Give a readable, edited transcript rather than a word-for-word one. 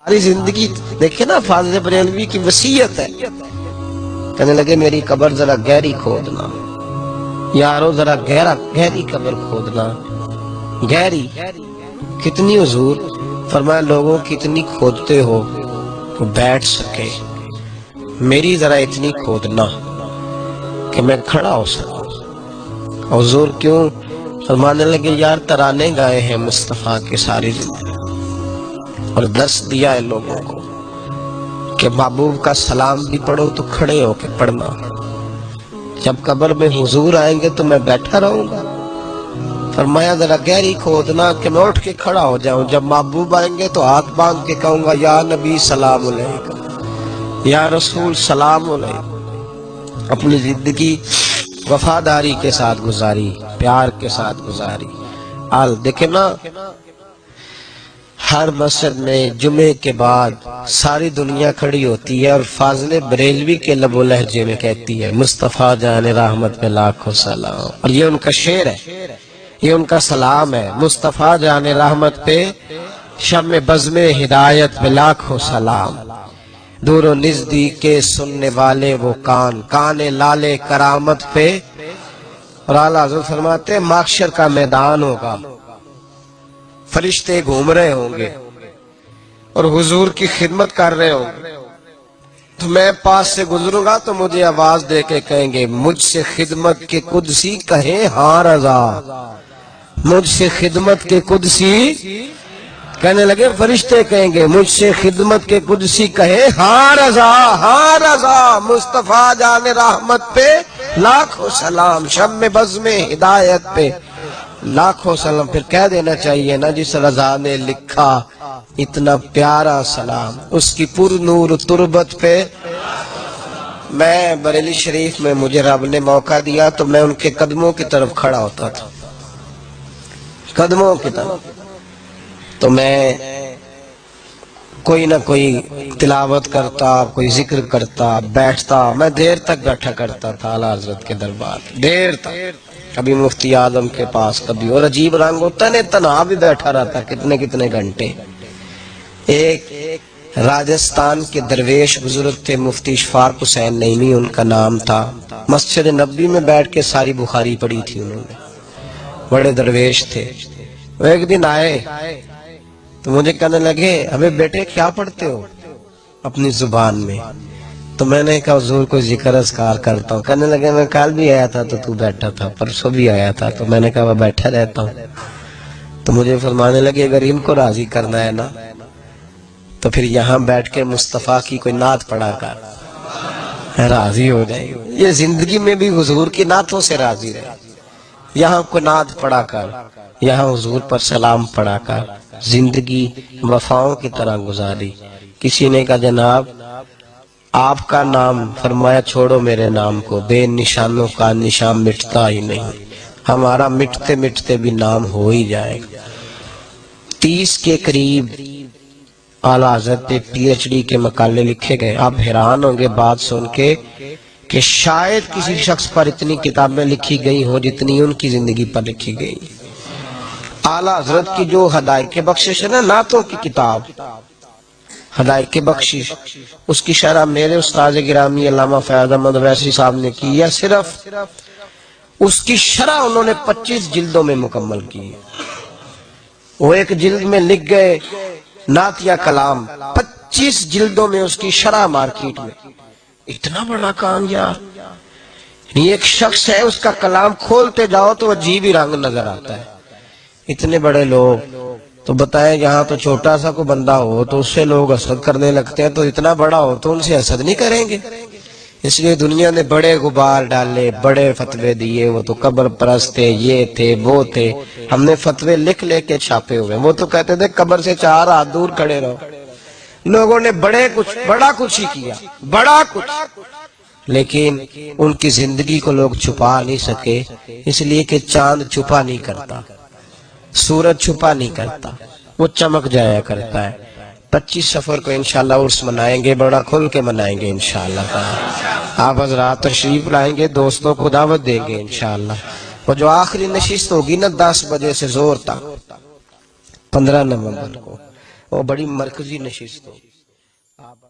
ساری زندگی دیکھے نا فاضل بریلوی کی وصیت ہے، کہنے لگے میری قبر ذرا گہری کھودنا یارو، ذرا گہری قبر کھودنا، گہری کتنی حضور؟ فرمایا لوگوں کتنی کھودتے ہو کہ بیٹھ سکے، میری ذرا اتنی کھودنا کہ میں کھڑا ہو سکوں۔ حضور کیوں؟ فرمانے لگے یار ترانے گائے ہیں مصطفیٰ کے ساری زندگی، اور دس دیا ہے لوگوں کو کہ محبوب کا سلام بھی پڑھو تو کھڑے ہو کے پڑھنا، جب قبر میں حضور آئیں گے تو میں بیٹھا رہوں گا۔ فرمایا ذرا گہری کھودنا کہ میں اٹھ کے کھڑا ہو جاؤں، جب محبوب آئیں گے تو ہاتھ باندھ کے کہوں گا یا نبی سلام علیکم، یا رسول سلام علیکم۔ اپنی زندگی وفاداری کے ساتھ گزاری، پیار کے ساتھ گزاری۔ آل دیکھیں نا، ہر مسجد میں جمعے کے بعد ساری دنیا کھڑی ہوتی ہے اور فاضل بریلوی کے لب و لہجے میں کہتی ہے مصطفیٰ جان رحمت پہ لاکھوں سلام، اور یہ ان کا شعر ہے، یہ ان کا سلام ہے، مصطفیٰ جان رحمت پہ شم بزم ہدایت پہ لاکھوں سلام، دور و نزدیک کے سننے والے وہ کان، کان لالے کرامت پہ۔ اور اعلیٰ حضرت فرماتے ہیں محشر کا میدان ہوگا، فرشتے گھوم رہے ہوں گے اور حضور کی خدمت کر رہے ہوں گے، تو میں پاس سے گزروں گا تو مجھے آواز دے کے کہیں گے مجھ سے خدمت کے قدسی کہیں ہاں رضا، مجھ سے خدمت کے قدسی، کہنے لگے فرشتے کہیں گے مجھ سے خدمت کے قدسی کہیں ہاں رضا، ہاں رضا، مصطفیٰ جان رحمت پہ لاکھوں سلام، شم بزم ہدایت پہ لاکھوں سلام۔ پھر کہہ دینا چاہیے نا جس رضا نے لکھا اتنا پیارا سلام، اس کی پر نور تربت پہ۔ میں بریلی شریف میں مجھے رب نے موقع دیا تو میں ان کے قدموں کی طرف کھڑا ہوتا تھا، قدموں کی طرف، تو میں کوئی نہ کوئی تلاوت کرتا، کوئی ذکر کرتا، بیٹھتا، میں دیر تک بیٹھا کرتا تھا اعلیٰ حضرت کے دربار، دیر تک، کبھی مفتی اعظم کے پاس، کبھی اور عجیب رنگ ہوتا ہے، تنہا بھی بیٹھا رہتا کتنے گھنٹے۔ ایک راجستھان کے درویش بزرگ تھے مفتی اشفاق حسین نعیمی ان کا نام تھا، مسجد نبوی میں بیٹھ کے ساری بخاری پڑھی تھی انہوں نے، بڑے درویش تھے۔ وہ ایک دن آئے تو مجھے کہنے لگے ابے بیٹے کیا پڑھتے ہو اپنی زبان میں؟ تو میں نے کہا حضور کوئی ذکر اذکار کرتا ہوں۔ کہنے لگے میں کل بھی آیا تھا تو بیٹھا تھا، پرسوں بھی آیا تھا، تو میں نے کہا میں بیٹھا رہتا ہوں۔ تو مجھے فرمانے لگے اگر ان کو راضی کرنا ہے نا تو پھر یہاں بیٹھ کے مصطفیٰ کی کوئی نعت پڑھا کر، راضی ہو جائے گی۔ یہ زندگی میں بھی حضور کی نعتوں سے راضی رہے، یہاں کوئی نعت پڑھا کر، یہاں حضور پر سلام پڑھا کر زندگی وفاؤں کی طرح گزاری۔ کسی نے کہا جناب آپ کا نام، فرمایا چھوڑو میرے نام کو، بے نشانوں کا نشان مٹتا ہی نہیں، ہمارا مٹتے مٹتے بھی نام ہو ہی جائے گا۔ 30 کے قریب اعلیٰ حضرت پہ پی ایچ ڈی کے مقالے لکھے گئے۔ آپ حیران ہوں گے بات سن کے کہ شاید کسی شخص پر اتنی کتابیں لکھی گئی ہوں جتنی ان کی زندگی پر لکھی گئی۔ اعلیٰ حضرت کی جو ہدایت بخشش ہے نا، نعتوں کی کتاب ہدایت بخشش، اس کی شرح میرے استاد گرامی علامہ فیاض احمد ویسی صاحب نے کی ہے، صرف اس کی شرح انہوں نے 25 جلدوں میں مکمل کی ہے۔ وہ ایک جلد میں لکھ گئے نعت یا کلام، 25 جلدوں میں اس کی شرح مارکیٹ میں۔ اتنا بڑا کام یار، ایک شخص ہے اس کا کلام کھولتے جاؤ تو عجیب ہی رنگ نظر آتا ہے۔ اتنے بڑے لوگ تو بتائیں، یہاں تو چھوٹا سا کوئی بندہ ہو تو اس سے لوگ حسد کرنے لگتے ہیں، تو اتنا بڑا ہو تو ان سے حسد نہیں کریں گے۔ اس لیے دنیا نے بڑے غبار ڈالے، بڑے فتوے دیے، وہ تو قبر پرست تھے، یہ تھے وہ تھے، ہم نے فتوے لکھ لے کے چھاپے ہوئے۔ وہ تو کہتے تھے قبر سے 4 ہاتھ دور کھڑے رہو۔ لوگوں نے بڑا کچھ ہی کیا، بڑا کچھ، لیکن ان کی زندگی کو لوگ چھپا نہیں سکے، اس لیے کہ چاند چھپا نہیں کرتا، سورج چھپا نہیں کرتا، وہ چمک جایا کرتا ہے۔ 25 سفر کو انشاءاللہ عرس منائیں گے، بڑا کھل کے منائیں گے انشاءاللہ۔ آپ حضرات تشریف لائیں گے، دوستوں کو دعوت دیں گے انشاءاللہ۔ وہ جو آخری نشست ہوگی نا 10 بجے سے زور تک، 15 نومبر کو، اور بڑی مرکزی نشست ہو. آپ